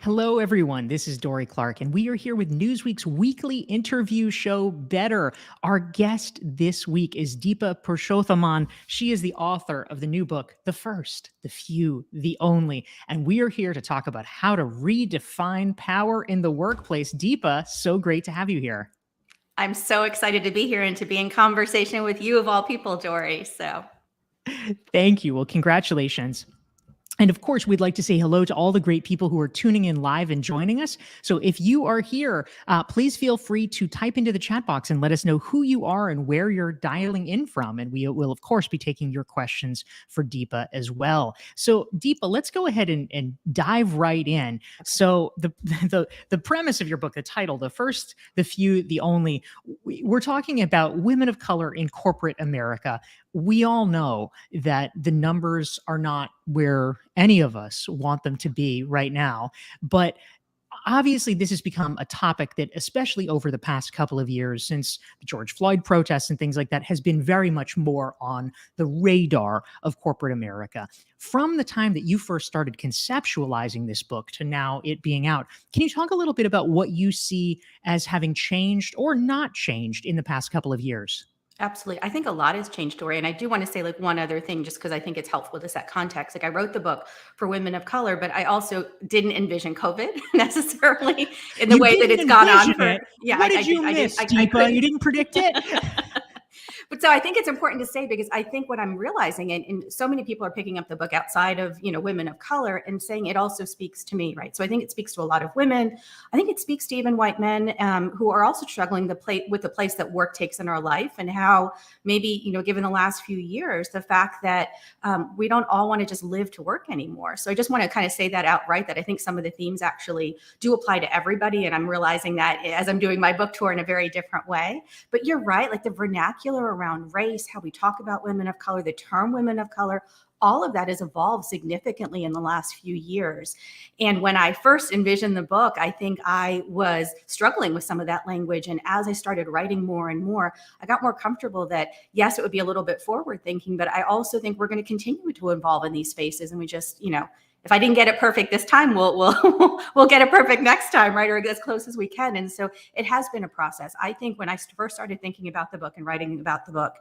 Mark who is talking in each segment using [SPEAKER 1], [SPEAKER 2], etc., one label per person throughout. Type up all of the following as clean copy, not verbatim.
[SPEAKER 1] Hello, everyone. This is Dorie Clark, and we are here with Newsweek's weekly interview show, Better. Our guest this week is Deepa Purushothaman. She is the author of the new book, The First, The Few, The Only. And we are here to talk about how to redefine power in the workplace. Deepa, so great to have you here.
[SPEAKER 2] I'm so excited to be here and to be in conversation with you of all people, Dorie.
[SPEAKER 1] Thank you. Well, congratulations. And of course, we'd like to say hello to all the great people who are tuning in live and joining us. So if you are here, please feel free to type into the chat box and let us know who you are and where you're dialing in from. And we will, of course, be taking your questions for Deepa as well. So Deepa, let's go ahead and dive right in. So the premise of your book, the title, The First, The Few, The Only, we're talking about women of color in corporate America. We all know that the numbers are not where any of us want them to be right now. But obviously, this has become a topic that, especially over the past couple of years, since the George Floyd protests and things like that, has been very much more on the radar of corporate America. From the time that you first started conceptualizing this book to now it being out, can you talk a little bit about what you see as having changed or not changed in the past couple of years?
[SPEAKER 2] Absolutely. I think a lot has changed, Dorie. And I do want to say one other thing, just because I think it's helpful to set context. I wrote the book for women of color, but I also didn't envision COVID necessarily in the way that it's gone on.
[SPEAKER 1] What did you miss, Deepa? You didn't predict it?
[SPEAKER 2] But so I think it's important to say, because I think what I'm realizing, and so many people are picking up the book outside of, women of color and saying it also speaks to me, right? So I think it speaks to a lot of women. I think it speaks to even white men who are also struggling with the place that work takes in our life, and how maybe, given the last few years, the fact that we don't all want to just live to work anymore. So I just want to kind of say that outright, that I think some of the themes actually do apply to everybody. And I'm realizing that as I'm doing my book tour in a very different way. But you're right, like the vernacular around race, how we talk about women of color, the term women of color, all of that has evolved significantly in the last few years. And when I first envisioned the book, I think I was struggling with some of that language. And as I started writing more and more, I got more comfortable that, yes, it would be a little bit forward thinking, but I also think we're going to continue to evolve in these spaces. And we just, if I didn't get it perfect this time, we'll get it perfect next time, right? Or as close as we can. And so it has been a process. I think when I first started thinking about the book and writing about the book,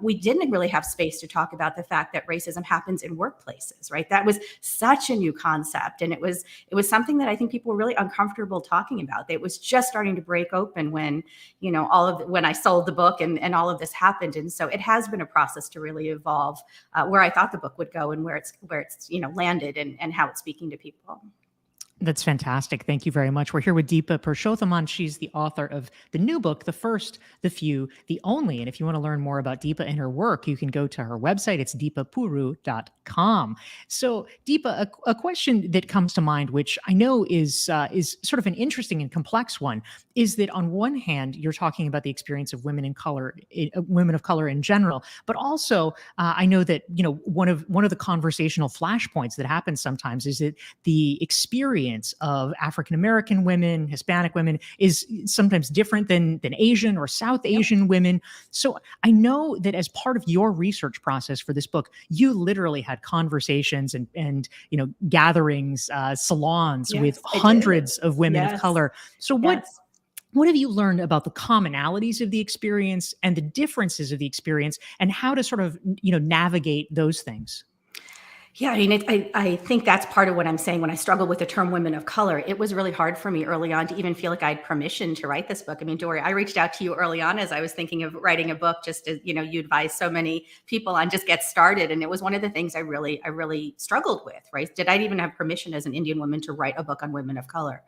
[SPEAKER 2] we didn't really have space to talk about the fact that racism happens in workplaces, right? That was such a new concept. And it was something that I think people were really uncomfortable talking about. It was just starting to break open when, when I sold the book and all of this happened. And so it has been a process to really evolve where I thought the book would go and where it's landed and how it's speaking to people.
[SPEAKER 1] That's fantastic. Thank you very much. We're here with Deepa Purushothaman. She's the author of the new book, The First, The Few, The Only. And if you want to learn more about Deepa and her work, you can go to her website. It's deepapuru.com. So Deepa, a question that comes to mind, which I know is sort of an interesting and complex one, is that on one hand, you're talking about the experience of women of color in general, but also I know that, one of the conversational flashpoints that happens sometimes is that the experience of African-American women, Hispanic women is sometimes different than Asian or South Asian women. So I know that as part of your research process for this book, you literally had conversations and gatherings, salons with hundreds of women of color. So what have you learned about the commonalities of the experience and the differences of the experience, and how to sort of, navigate those things?
[SPEAKER 2] Yeah, I mean, I think that's part of what I'm saying. When I struggled with the term women of color, it was really hard for me early on to even feel like I had permission to write this book. I mean, Dorie, I reached out to you early on as I was thinking of writing a book, just as, you advise so many people on just get started. And it was one of the things I really struggled with, right? Did I even have permission as an Indian woman to write a book on women of color?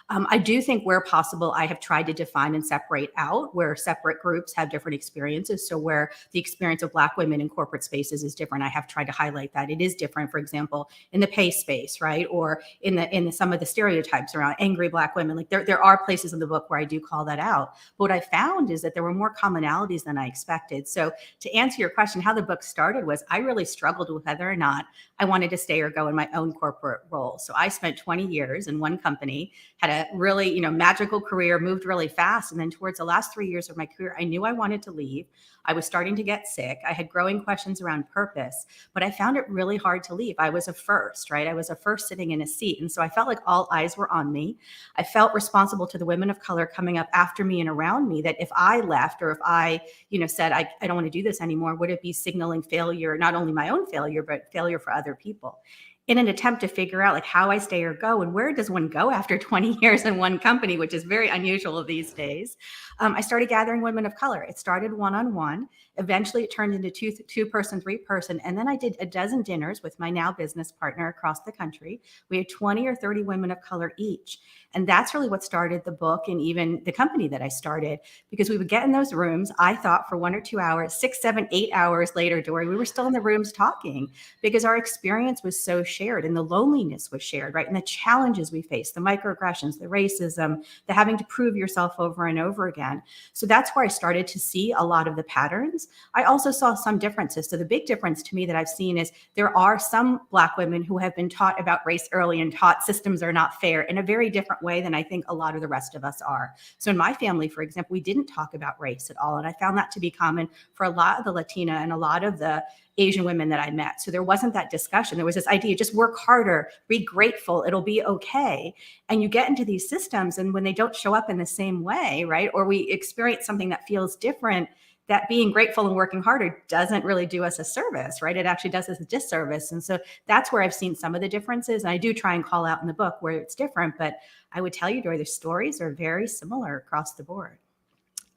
[SPEAKER 2] I do think where possible, I have tried to define and separate out where separate groups have different experiences. So where the experience of Black women in corporate spaces is different, I have tried to highlight that it is different, for example, in the pay space, right? Or in some of the stereotypes around angry Black women. Like there are places in the book where I do call that out. But what I found is that there were more commonalities than I expected. So to answer your question, how the book started was I really struggled with whether or not I wanted to stay or go in my own corporate role. So I spent 20 years in one company, had a really, magical career, moved really fast. And then towards the last 3 years of my career, I knew I wanted to leave. I was starting to get sick. I had growing questions around purpose, but I found it really hard to leave. I was a first, right? I was a first sitting in a seat. And so I felt like all eyes were on me. I felt responsible to the women of color coming up after me and around me, that if I left, or if I, said, I don't want to do this anymore, would it be signaling failure, not only my own failure, but failure for other people? In an attempt to figure out like how I stay or go, and where does one go after 20 years in one company, which is very unusual these days, I started gathering women of color. It started one-on-one. Eventually, it turned into two-person, three-person. And then I did a dozen dinners with my now business partner across the country. We had 20 or 30 women of color each. And that's really what started the book and even the company that I started, because we would get in those rooms, I thought, for 1 or 2 hours, 6, 7, 8 hours later, Dorie, we were still in the rooms talking, because our experience was so shared, and the loneliness was shared, right? And the challenges we faced, the microaggressions, the racism, the having to prove yourself over and over again. So that's where I started to see a lot of the patterns. I also saw some differences. So the big difference to me that I've seen is there are some Black women who have been taught about race early and taught systems are not fair in a very different way than I think a lot of the rest of us are. So in my family, for example, we didn't talk about race at all. And I found that to be common for a lot of the Latina and a lot of the Asian women that I met. So there wasn't that discussion. There was this idea, just work harder, be grateful, it'll be okay. And you get into these systems, and when they don't show up in the same way, right? Or we experience something that feels different, that being grateful and working harder doesn't really do us a service, right? It actually does us a disservice. And so that's where I've seen some of the differences. And I do try and call out in the book where it's different, but I would tell you, Dory, the stories are very similar across the board.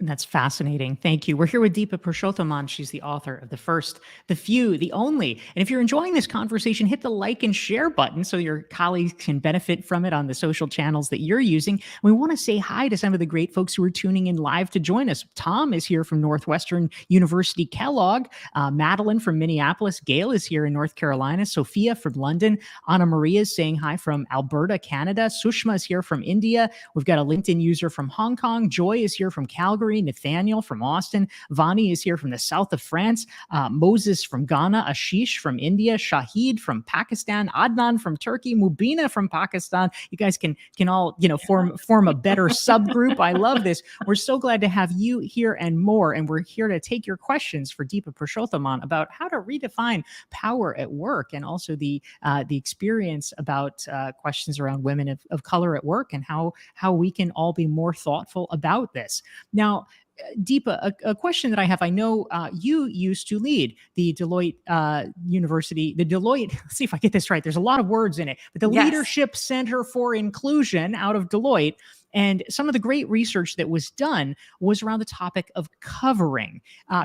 [SPEAKER 1] That's fascinating. Thank you. We're here with Deepa Purushothaman. She's the author of The First, The Few, The Only. And if you're enjoying this conversation, hit the like and share button so your colleagues can benefit from it on the social channels that you're using. We want to say hi to some of the great folks who are tuning in live to join us. Tom is here from Northwestern University Kellogg. Madeline from Minneapolis. Gail is here in North Carolina. Sophia from London. Anna Maria is saying hi from Alberta, Canada. Sushma is here from India. We've got a LinkedIn user from Hong Kong. Joy is here from Calgary. Nathaniel from Austin. Vani is here from the south of France. Moses from Ghana. Ashish from India. Shahid from Pakistan. Adnan from Turkey. Mubina from Pakistan. You guys can all form a better subgroup. I love this. We're so glad to have you here and more. And we're here to take your questions for Deepa Purushothaman about how to redefine power at work, and also the experience about questions around women of color at work, and how we can all be more thoughtful about this. Now, Deepa, a question that I have, I know you used to lead the Deloitte let's see if I get this right. There's a lot of words in it, but the
[SPEAKER 2] Yes.
[SPEAKER 1] Leadership Center for Inclusion out of Deloitte. And some of the great research that was done was around the topic of covering.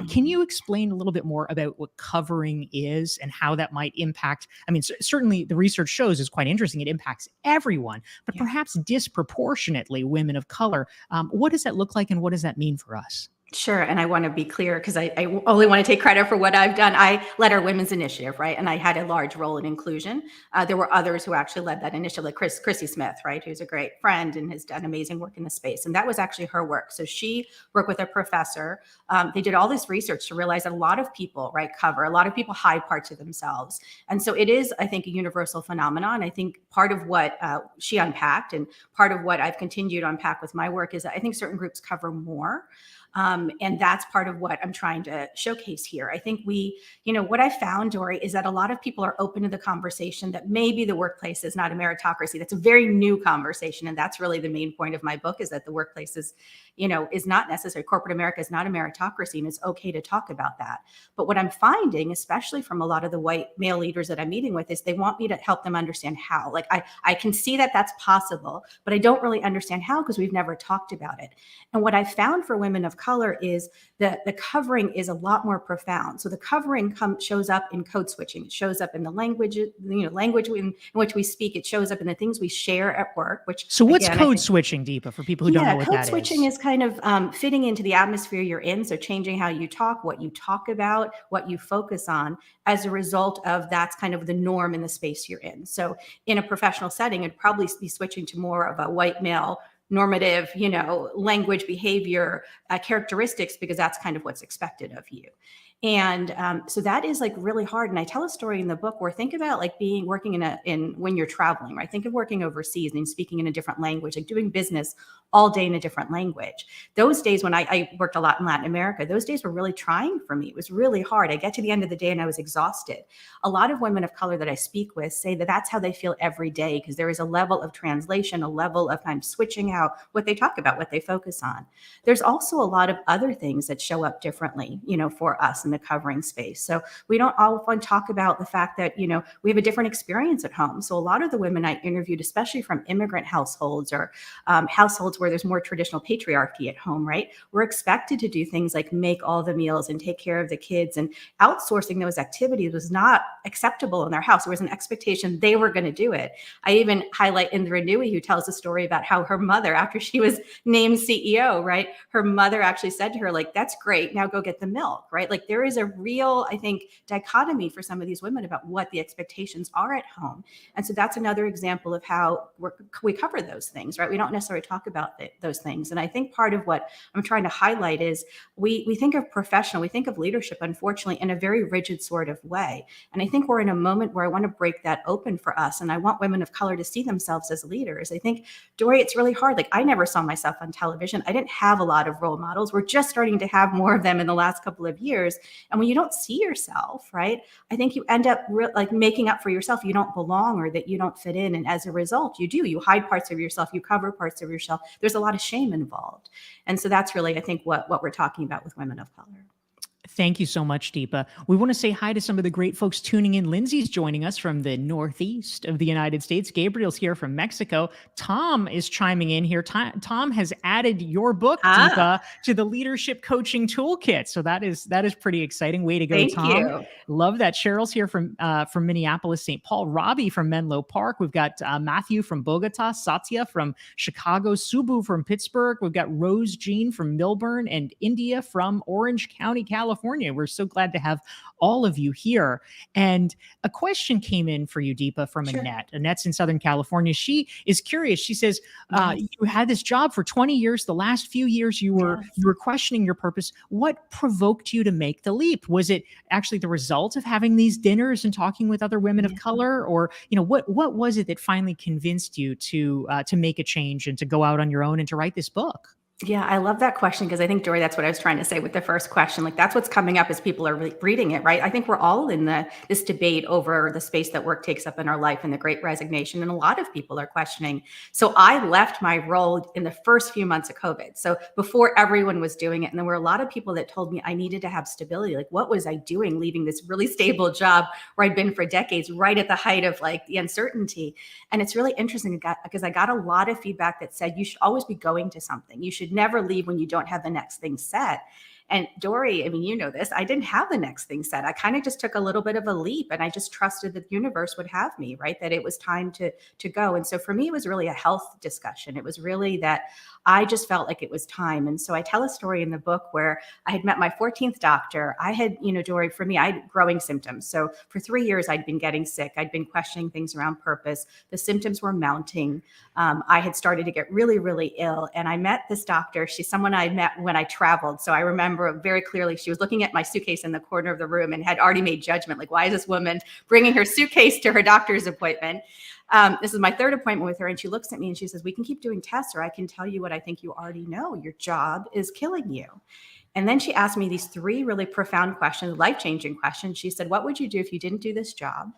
[SPEAKER 1] Can you explain a little bit more about what covering is and how that might impact? I mean, certainly the research shows is quite interesting. It impacts everyone, but perhaps disproportionately women of color. What does that look like, and what does that mean for us?
[SPEAKER 2] Sure. And I want to be clear, because I only want to take credit for what I've done. I led our women's initiative, right? And I had a large role in inclusion. There were others who actually led that initiative, like Chrissy Smith, right? Who's a great friend and has done amazing work in the space. And that was actually her work. So she worked with a professor. They did all this research to realize that a lot of people, right, cover, a lot of people hide parts of themselves. And so it is, I think, a universal phenomenon. I think part of what she unpacked, and part of what I've continued to unpack with my work, is that I think certain groups cover more. And that's part of what I'm trying to showcase here. I think what I found, Dorie, is that a lot of people are open to the conversation that maybe the workplace is not a meritocracy. That's a very new conversation. And that's really the main point of my book, is that the workplace is not necessary. Corporate America is not a meritocracy, and it's okay to talk about that. But what I'm finding, especially from a lot of the white male leaders that I'm meeting with, is they want me to help them understand how. Like, I can see that that's possible, but I don't really understand how, because we've never talked about it. And what I found for women of color is that the covering is a lot more profound. So the covering shows up in code switching. It shows up in the language in which we speak. It shows up in the things we share at work.
[SPEAKER 1] So what's code switching, Deepa, for people who don't know what that is?
[SPEAKER 2] Code switching is kind of fitting into the atmosphere you're in. So changing how you talk, what you talk about, what you focus on, as a result of that's kind of the norm in the space you're in. So in a professional setting, it'd probably be switching to more of a white male normative, language, behavior, characteristics, because that's kind of what's expected of you. And so that is like really hard. And I tell a story in the book where think about like working in when you're traveling, right? Think of working overseas and speaking in a different language, like doing business all day in a different language. Those days when I worked a lot in Latin America, those days were really trying for me. It was really hard. I get to the end of the day and I was exhausted. A lot of women of color that I speak with say that that's how they feel every day, because there is a level of translation, a level of kind of switching out what they talk about, what they focus on. There's also a lot of other things that show up differently, for us in the covering space. So we don't often talk about the fact that, we have a different experience at home. So a lot of the women I interviewed, especially from immigrant households or households where there's more traditional patriarchy at home, right? We're expected to do things like make all the meals and take care of the kids, and outsourcing those activities was not acceptable in their house. There was an expectation they were going to do it. I even highlight Indra Nui, who tells a story about how her mother, after she was named CEO, right? Her mother actually said to her, like, that's great, now go get the milk, right? Like there is a real, I think, dichotomy for some of these women about what the expectations are at home. And so that's another example of how we cover those things, right? We don't necessarily talk about those things. And I think part of what I'm trying to highlight is we think of professional, we think of leadership, unfortunately, in a very rigid sort of way. And I think we're in a moment where I want to break that open for us. And I want women of color to see themselves as leaders. I think, Dorie, it's really hard. Like I never saw myself on television. I didn't have a lot of role models. We're just starting to have more of them in the last couple of years. And when you don't see yourself, right, I think you end up like making up for yourself. You don't belong or that you don't fit in. And as a result, you hide parts of yourself, you cover parts of yourself. There's a lot of shame involved. And so that's really, I think, what we're talking about with women of color.
[SPEAKER 1] Thank you so much, Deepa. We want to say hi to some of the great folks tuning in. Lindsay's joining us from the Northeast of the United States. Gabriel's here from Mexico. Tom is chiming in here. Tom has added your book, Deepa, to the Leadership Coaching Toolkit. So that is pretty exciting. Way to go,
[SPEAKER 2] Thank
[SPEAKER 1] Tom.
[SPEAKER 2] you.
[SPEAKER 1] Love that. Cheryl's here from Minneapolis, St. Paul. Robbie from Menlo Park. We've got Matthew from Bogota. Satya from Chicago. Subu from Pittsburgh. We've got Rose Jean from Milburn, and India from Orange County, California. We're so glad to have all of you here. And a question came in for you, Deepa, from
[SPEAKER 2] Sure.
[SPEAKER 1] Annette. Annette's in Southern California. She is curious. She says, you had this job for 20 years. The last few years you were questioning your purpose. What provoked you to make the leap? Was it actually the result of having these dinners and talking with other women of color? Or, what was it that finally convinced you to make a change and to go out on your own and to write this book?
[SPEAKER 2] Yeah, I love that question, because I think, Dorie, that's what I was trying to say with the first question. Like that's what's coming up as people are reading it, right? I think we're all in this debate over the space that work takes up in our life and the Great Resignation, and a lot of people are questioning. So I left my role in the first few months of COVID, so before everyone was doing it, and there were a lot of people that told me I needed to have stability. Like, what was I doing, leaving this really stable job where I'd been for decades, right at the height of like the uncertainty? And it's really interesting because I got a lot of feedback that said you should always be going to something. You should never leave when you don't have the next thing set. And Dorie, I mean, you know this, I didn't have the next thing set. I kind of just took a little bit of a leap, and I just trusted that the universe would have me, right? That it was time to go. And so for me, it was really a health discussion. It was really that I just felt like it was time. And so I tell a story in the book where I had met my 14th doctor. I had, Dorie, for me, I had growing symptoms. So for 3 years, I'd been getting sick. I'd been questioning things around purpose. The symptoms were mounting. I had started to get really, really ill. And I met this doctor. She's someone I met when I traveled. So I remember very clearly, she was looking at my suitcase in the corner of the room and had already made judgment. Like, why is this woman bringing her suitcase to her doctor's appointment? This is my third appointment with her. And she looks at me and she says, we can keep doing tests, or I can tell you what I think you already know. Your job is killing you. And then she asked me these 3 really profound questions, life-changing questions. She said, what would you do if you didn't do this job?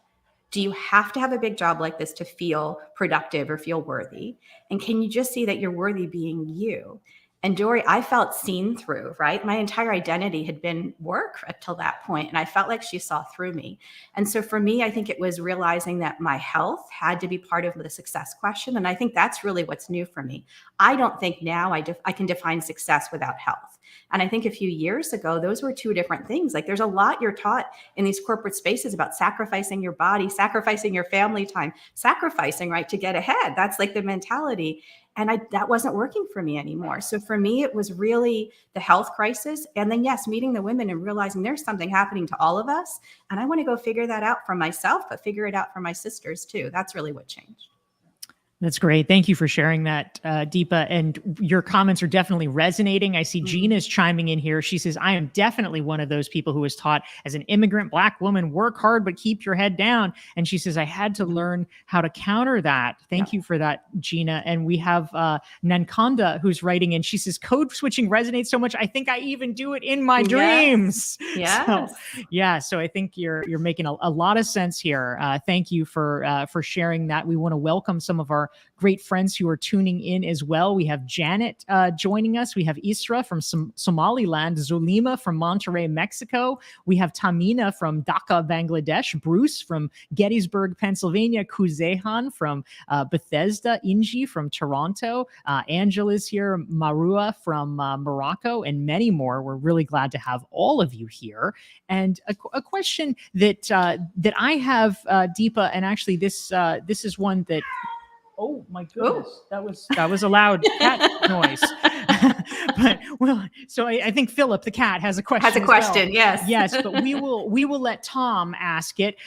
[SPEAKER 2] Do you have to have a big job like this to feel productive or feel worthy? And can you just see that you're worthy being you? And Dorie, I felt seen through, right? My entire identity had been work up till that point, and I felt like she saw through me. And so for me, I think it was realizing that my health had to be part of the success question. And I think that's really what's new for me. I don't think now I can define success without health. And I think a few years ago, those were 2 different things. Like there's a lot you're taught in these corporate spaces about sacrificing your body, sacrificing your family time, sacrificing, right, to get ahead. That's like the mentality. And that wasn't working for me anymore. So for me, it was really the health crisis. And then, yes, meeting the women and realizing there's something happening to all of us. And I want to go figure that out for myself, but figure it out for my sisters too. That's really what changed.
[SPEAKER 1] That's great. Thank you for sharing that, Deepa. And your comments are definitely resonating. I see Gina's chiming in here. She says, I am definitely one of those people who was taught as an immigrant Black woman, work hard, but keep your head down. And she says, I had to learn how to counter that. Thank you for that, Gina. And we have Nankonda who's writing in. She says, code switching resonates so much. I think I even do it in my dreams.
[SPEAKER 2] Yes.
[SPEAKER 1] So I think you're making a lot of sense here. Thank you for sharing that. We want to welcome some of our great friends who are tuning in as well. We have Janet joining us. We have Isra from Somaliland, Zulima from Monterrey, Mexico. We have Tamina from Dhaka, Bangladesh, Bruce from Gettysburg, Pennsylvania, Kuzehan from Bethesda, Inji from Toronto, Angela's here, Marua from Morocco, and many more. We're really glad to have all of you here. And a question that I have, Deepa, and actually this is one that. Oh my goodness, that was a loud cat noise. But so I think Philip the cat has a question.
[SPEAKER 2] Yes.
[SPEAKER 1] Yes, but we will let Tom ask it.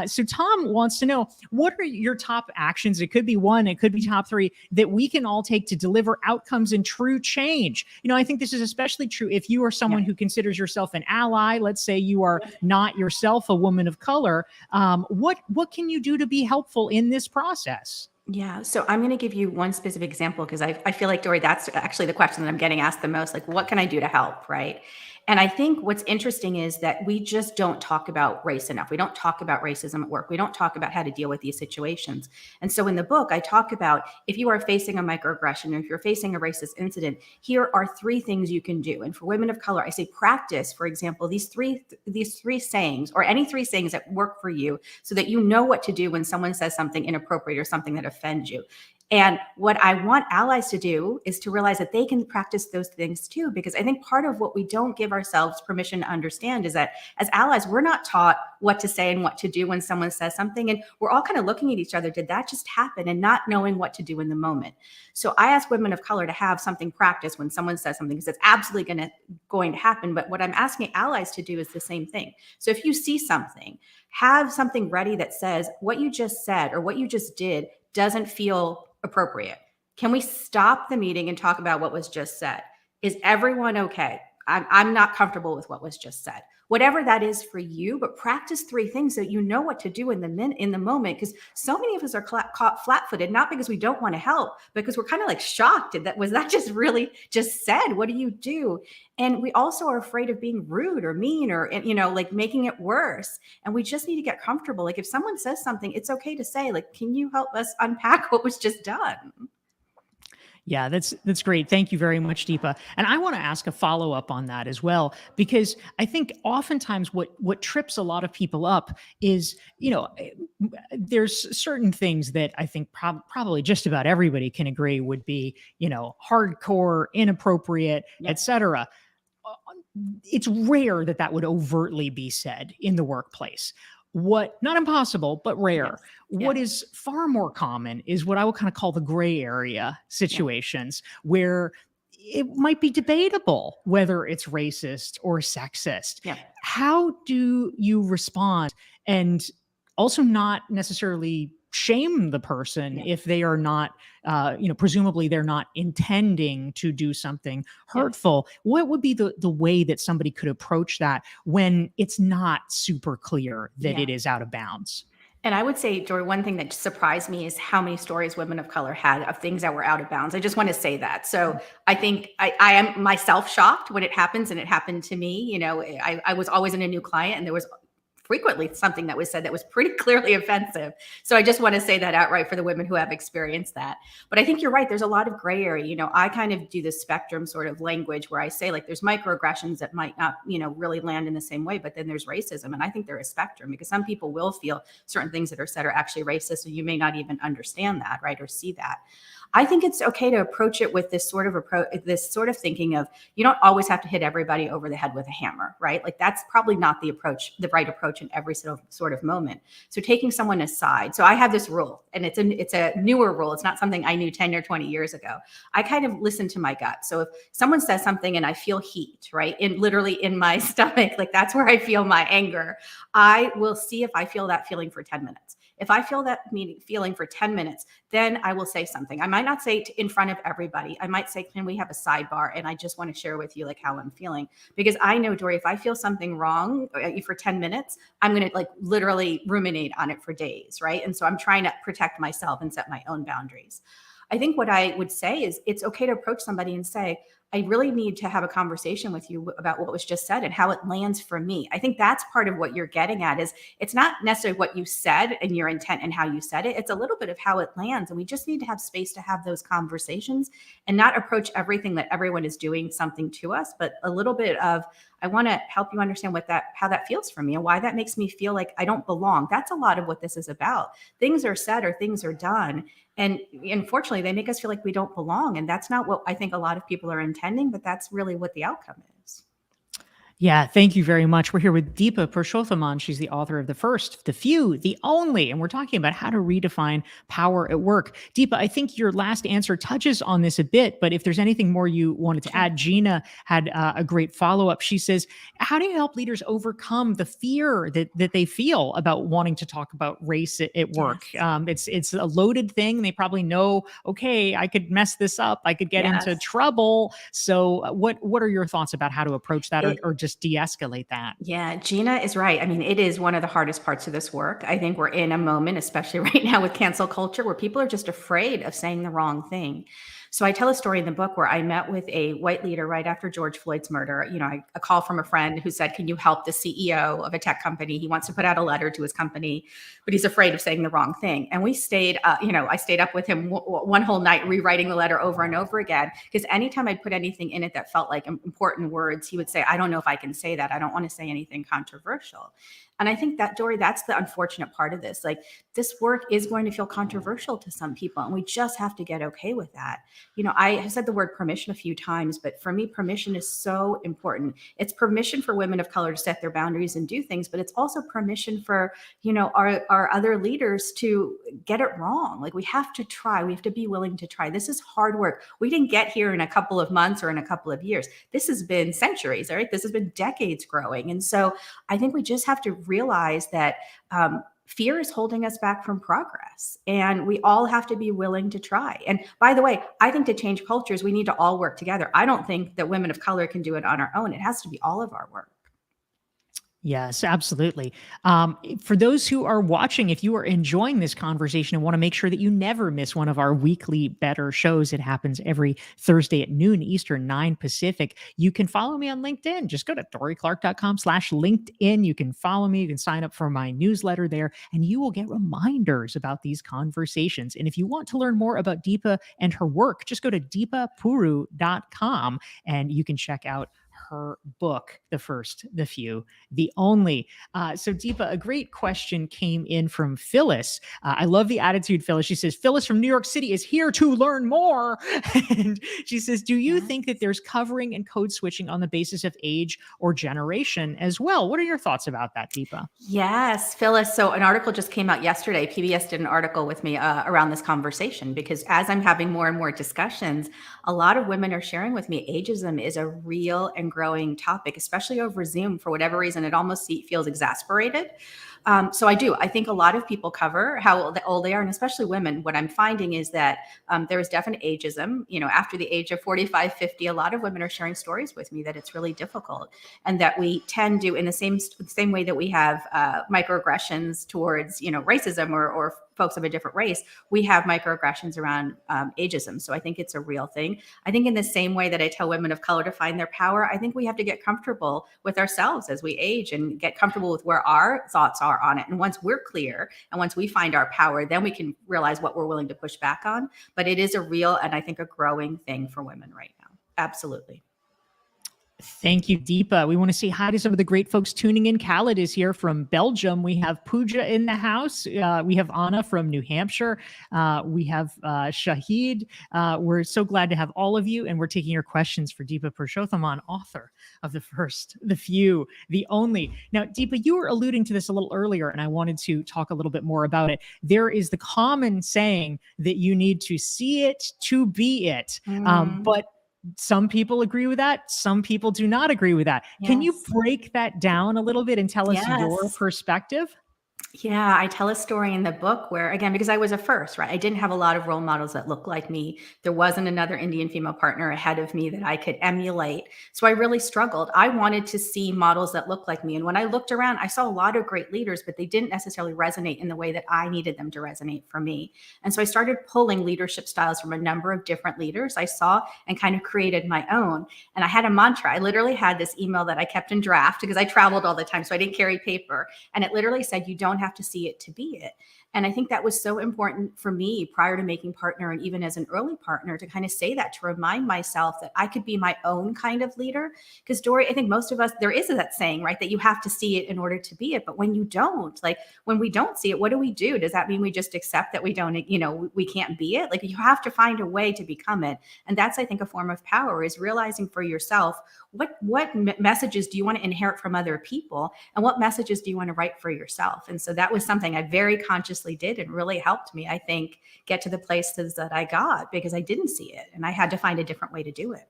[SPEAKER 1] So Tom wants to know, what are your top actions? It could be one, it could be top three, that we can all take to deliver outcomes and true change. I think this is especially true if you are someone who considers yourself an ally. Let's say you are not yourself a woman of color. What can you do to be helpful in this process?
[SPEAKER 2] Yeah. So I'm going to give you one specific example because I feel like, Dorie, that's actually the question that I'm getting asked the most. Like, what can I do to help? Right. And I think what's interesting is that we just don't talk about race enough. We don't talk about racism at work. We don't talk about how to deal with these situations. And so in the book, I talk about if you are facing a microaggression or if you're facing a racist incident, here are three things you can do. And for women of color, I say practice, for example, these three sayings or any three sayings that work for you so that you know what to do when someone says something inappropriate or something that offends you. And what I want allies to do is to realize that they can practice those things too, because I think part of what we don't give ourselves permission to understand is that as allies, we're not taught what to say and what to do when someone says something. And we're all kind of looking at each other. Did that just happen? And not knowing what to do in the moment. So I ask women of color to have something practice when someone says something, because it's absolutely going to happen. But what I'm asking allies to do is the same thing. So if you see something, have something ready that says what you just said or what you just did doesn't feel appropriate. Can we stop the meeting and talk about what was just said? Is everyone okay? I'm not comfortable with what was just said. Whatever that is for you, but practice three things so you know what to do in the moment. Because so many of us are caught flat-footed, not because we don't want to help, but because we're kind of like shocked. Was that just really just said? What do you do? And we also are afraid of being rude or mean or, like making it worse. And we just need to get comfortable. Like if someone says something, it's okay to say, like, can you help us unpack what was just done?
[SPEAKER 1] Yeah, that's great. Thank you very much, Deepa. And I want to ask a follow-up on that as well, because I think oftentimes what trips a lot of people up is, there's certain things that I think probably just about everybody can agree would be, hardcore, inappropriate, etc. It's rare that would overtly be said in the workplace. Not impossible, but rare. Yes. What is far more common is what I would kind of call the gray area situations where it might be debatable whether it's racist or sexist. Yeah. How do you respond and also not necessarily shame the person if they are not, presumably they're not intending to do something hurtful? What would be the way that somebody could approach that when it's not super clear that it is out of bounds?
[SPEAKER 2] And I would say, Dorie, one thing that surprised me is how many stories women of color had of things that were out of bounds. I just want to say that. So I think I am myself shocked when it happens, and it happened to me. I was always in a new client, and there was frequently something that was said that was pretty clearly offensive. So I just want to say that outright for the women who have experienced that. But I think you're right. There's a lot of gray area. I kind of do the spectrum sort of language where I say, like, there's microaggressions that might not, really land in the same way, but then there's racism. And I think there is spectrum, because some people will feel certain things that are said are actually racist, and you may not even understand that, right, or see that. I think it's okay to approach it with this sort of thinking of, you don't always have to hit everybody over the head with a hammer, right? Like that's probably not the right approach in every sort of moment. So taking someone aside. So I have this rule, and it's a newer rule. It's not something I knew 10 or 20 years ago. I kind of listen to my gut. So if someone says something and I feel heat, right, literally in my stomach, like that's where I feel my anger, I will see if I feel that feeling for 10 minutes. If I feel that feeling for 10 minutes, then I will say something. I might not say it in front of everybody. I might say, can we have a sidebar? And I just want to share with you like how I'm feeling. Because I know, Dorie, if I feel something wrong for 10 minutes, I'm going to like literally ruminate on it for days, right? And so I'm trying to protect myself and set my own boundaries. I think what I would say is it's okay to approach somebody and say, I really need to have a conversation with you about what was just said and how it lands for me. I think that's part of what you're getting at is it's not necessarily what you said and your intent and how you said it. It's a little bit of how it lands. And we just need to have space to have those conversations and not approach everything that everyone is doing something to us, but a little bit of, I want to help you understand how that feels for me and why that makes me feel like I don't belong. That's a lot of what this is about. Things are said or things are done. And unfortunately, they make us feel like we don't belong. And that's not what I think a lot of people are intending, but that's really what the outcome is.
[SPEAKER 1] Yeah, thank you very much. We're here with Deepa Purushothaman. She's the author of The First, The Few, The Only, and we're talking about how to redefine power at work. Deepa, I think your last answer touches on this a bit, but if there's anything more you wanted to add, Gina had a great follow-up. She says, how do you help leaders overcome the fear that they feel about wanting to talk about race at work?
[SPEAKER 2] Yes.
[SPEAKER 1] It's a loaded thing. They probably know, okay, I could mess this up. I could get into trouble. So what are your thoughts about how to approach that or just de-escalate that?
[SPEAKER 2] Yeah, Gina is right. I mean, it is one of the hardest parts of this work. I think we're in a moment, especially right now with cancel culture, where people are just afraid of saying the wrong thing. So I tell a story in the book where I met with a white leader right after George Floyd's murder. You know, a call from a friend who said, can you help the CEO of a tech company? He wants to put out a letter to his company, but he's afraid of saying the wrong thing. And we stayed, I stayed up with him one whole night rewriting the letter over and over again, because anytime I'd put anything in it that felt like important words, he would say, I don't know if I can say that. I don't want to say anything controversial. And I think that, Dorie, that's the unfortunate part of this. Like, this work is going to feel controversial to some people, and we just have to get okay with that. You know, I have said the word permission a few times, but for me, permission is so important. It's permission for women of color to set their boundaries and do things, but it's also permission for, our other leaders to get it wrong. Like, we have to try. We have to be willing to try. This is hard work. We didn't get here in a couple of months or in a couple of years. This has been centuries, right? This has been decades growing. And so I think we just have to realize that fear is holding us back from progress, and we all have to be willing to try. And by the way, I think to change cultures, we need to all work together. I don't think that women of color can do it on our own. It has to be all of our work.
[SPEAKER 1] Yes, absolutely. For those who are watching, if you are enjoying this conversation and want to make sure that you never miss one of our weekly Better shows, it happens every Thursday at noon Eastern, 9 Pacific. You can follow me on LinkedIn. Just go to dorieclark.com/LinkedIn. You can follow me. You can sign up for my newsletter there, and you will get reminders about these conversations. And if you want to learn more about Deepa and her work, just go to deepapuru.com and you can check out her book, The First, The Few, The Only. So Deepa, a great question came in from Phyllis. I love the attitude, Phyllis. She says, Phyllis from New York City is here to learn more. And she says, do you think that there's covering and code switching on the basis of age or generation as well? What are your thoughts about that, Deepa?
[SPEAKER 2] Yes, Phyllis. So an article just came out yesterday. PBS did an article with me around this conversation, because as I'm having more and more discussions, a lot of women are sharing with me ageism is a real and growing topic, especially over Zoom. For whatever reason, it almost feels exasperated. So I think a lot of people cover how old they are, and especially women. What I'm finding is that there is definite ageism. You know, after the age of 45, 50, a lot of women are sharing stories with me that it's really difficult, and that we tend to, in the same way that we have microaggressions towards, racism or folks of a different race, we have microaggressions around ageism. So I think it's a real thing. I think in the same way that I tell women of color to find their power, I think we have to get comfortable with ourselves as we age and get comfortable with where our thoughts are on it. And once we're clear and once we find our power, then we can realize what we're willing to push back on. But it is a real and I think a growing thing for women right now. Absolutely.
[SPEAKER 1] Thank you, Deepa. We want to say hi to some of the great folks tuning in. Khaled is here from Belgium. We have Pooja in the house. We have Anna from New Hampshire. We have Shahid. We're so glad to have all of you, and we're taking your questions for Deepa Purushothaman, author of The First, The Few, The Only. Now, Deepa, you were alluding to this a little earlier, and I wanted to talk a little bit more about it. There is the common saying that you need to see it to be it, but some people agree with that. Some people do not agree with that. Yes. Can you break that down a little bit and tell us your perspective?
[SPEAKER 2] Yeah, I tell a story in the book where, again, because I was a first, right? I didn't have a lot of role models that looked like me. There wasn't another Indian female partner ahead of me that I could emulate. So I really struggled. I wanted to see models that looked like me. And when I looked around, I saw a lot of great leaders, but they didn't necessarily resonate in the way that I needed them to resonate for me. And so I started pulling leadership styles from a number of different leaders I saw and kind of created my own. And I had a mantra. I literally had this email that I kept in draft because I traveled all the time. So I didn't carry paper. And it literally said, you don't have to see it to be it. And I think that was so important for me prior to making partner and even as an early partner to kind of say that, to remind myself that I could be my own kind of leader. Because Dorie, I think most of us, there is that saying, right, that you have to see it in order to be it. But when you don't, like when we don't see it, what do? Does that mean we just accept that we don't, we can't be it? Like you have to find a way to become it. And that's, I think, a form of power, is realizing for yourself, what messages do you want to inherit from other people, and what messages do you want to write for yourself? And so that was something I very consciously did, and really helped me, I think, get to the places that I got, because I didn't see it and I had to find a different way to do it.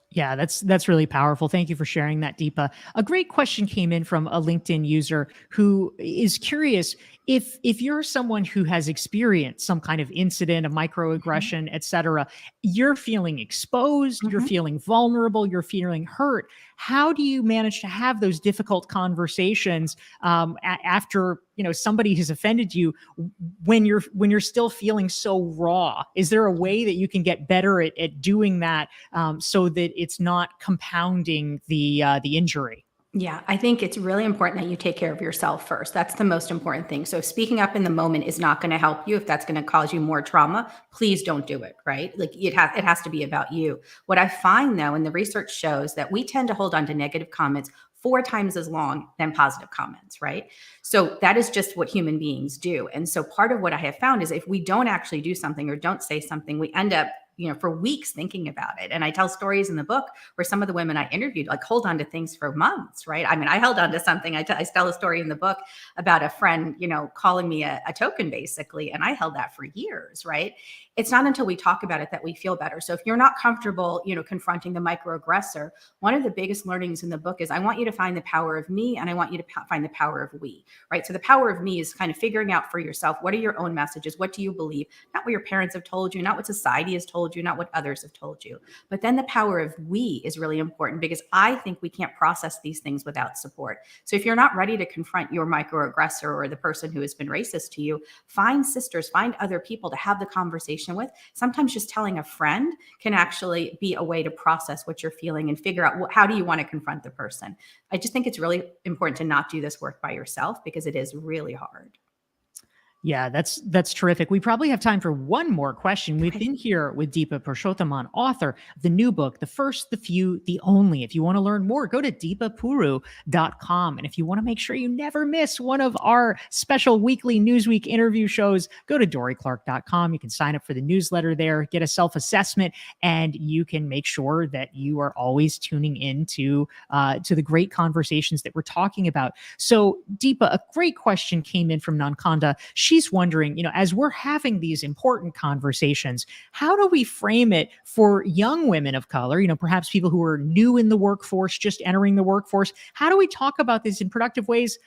[SPEAKER 1] Yeah, that's really powerful. Thank you for sharing that, Deepa. A great question came in from a LinkedIn user who is curious if you're someone who has experienced some kind of incident, a microaggression, et cetera, you're feeling exposed, you're
[SPEAKER 2] Mhm.
[SPEAKER 1] feeling vulnerable, you're feeling hurt. How do you manage to have those difficult conversations after somebody has offended you when you're still feeling so raw? Is there a way that you can get better at doing that so that it's not compounding the injury?
[SPEAKER 2] Yeah, I think it's really important that you take care of yourself first. That's the most important thing. So if speaking up in the moment is not going to help you, if that's going to cause you more trauma, please don't do it, right? Like it has to be about you. What I find though, and the research shows, that we tend to hold on to negative comments 4 times as long than positive comments, right? So that is just what human beings do. And so part of what I have found is if we don't actually do something or don't say something, we end up for weeks thinking about it. And I tell stories in the book where some of the women I interviewed like hold on to things for months, right? I mean, I held on to something. I tell a story in the book about a friend, calling me a token basically. And I held that for years, right? It's not until we talk about it that we feel better. So if you're not comfortable, confronting the microaggressor, one of the biggest learnings in the book is I want you to find the power of me, and I want you to find the power of we, right? So the power of me is kind of figuring out for yourself, what are your own messages? What do you believe? Not what your parents have told you, not what society has told you, not what others have told you. But then the power of we is really important, because I think we can't process these things without support. So if you're not ready to confront your microaggressor or the person who has been racist to you, find sisters, find other people to have the conversation with. Sometimes just telling a friend can actually be a way to process what you're feeling and figure out how do you want to confront the person. I just think it's really important to not do this work by yourself, because it is really hard.
[SPEAKER 1] Yeah, that's terrific. We probably have time for one more question. We've
[SPEAKER 2] Okay.
[SPEAKER 1] been here with Deepa Purushothaman, author of the new book, The First, the Few, the Only. If you want to learn more, go to deepapuru.com. And if you want to make sure you never miss one of our special weekly Newsweek interview shows, go to dorieclark.com. You can sign up for the newsletter there, get a self-assessment, and you can make sure that you are always tuning in to the great conversations that we're talking about. So, Deepa, a great question came in from Nankanda. She's wondering, as we're having these important conversations, how do we frame it for young women of color, perhaps people who are new in the workforce, just entering the workforce? How do we talk about this in productive ways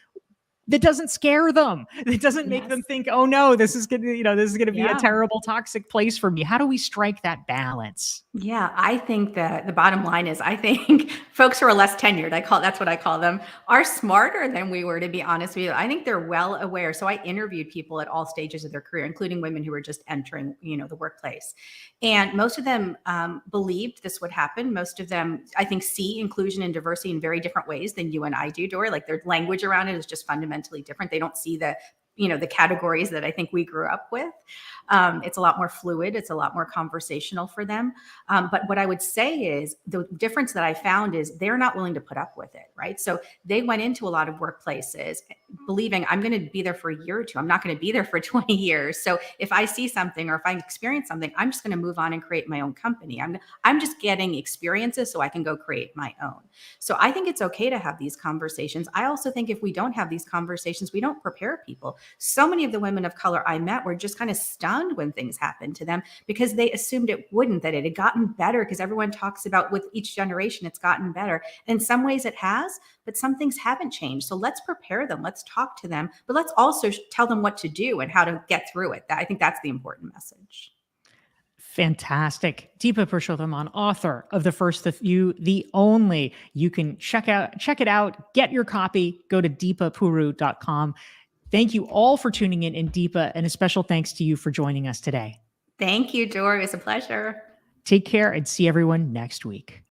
[SPEAKER 1] that doesn't scare them, that doesn't make them
[SPEAKER 2] Yes.
[SPEAKER 1] think, oh no, this is going to be a
[SPEAKER 2] Yeah.
[SPEAKER 1] terrible, toxic place for me? How do we strike that balance?
[SPEAKER 2] Yeah, I think that the bottom line is I think folks who are less tenured, that's what I call them, are smarter than we were, to be honest with you. I think they're well aware. So I interviewed people at all stages of their career, including women who were just entering, the workplace. And most of them believed this would happen. Most of them, I think, see inclusion and diversity in very different ways than you and I do, Dory. Like their language around it is just fundamentally different. They don't see the categories that I think we grew up with. It's a lot more fluid. It's a lot more conversational for them. But what I would say is the difference that I found is they're not willing to put up with it, right? So they went into a lot of workplaces believing I'm going to be there for a year or two. I'm not going to be there for 20 years. So if I see something or if I experience something, I'm just going to move on and create my own company. I'm just getting experiences so I can go create my own. So I think it's okay to have these conversations. I also think if we don't have these conversations, we don't prepare people. So many of the women of color I met were just kind of stunned when things happened to them because they assumed it wouldn't, that it had gotten better because everyone talks about with each generation, it's gotten better. In some ways it has, but some things haven't changed. So let's prepare them. Let's talk to them, but let's also tell them what to do and how to get through it. I think that's the important message.
[SPEAKER 1] Fantastic. Deepa Purushothaman, author of The First, the Few, the Only. You can check it out, get your copy, go to deepapuru.com. Thank you all for tuning in, and Deepa, and a special thanks to you for joining us today.
[SPEAKER 2] Thank you, Dorie. It was a pleasure.
[SPEAKER 1] Take care and see everyone next week.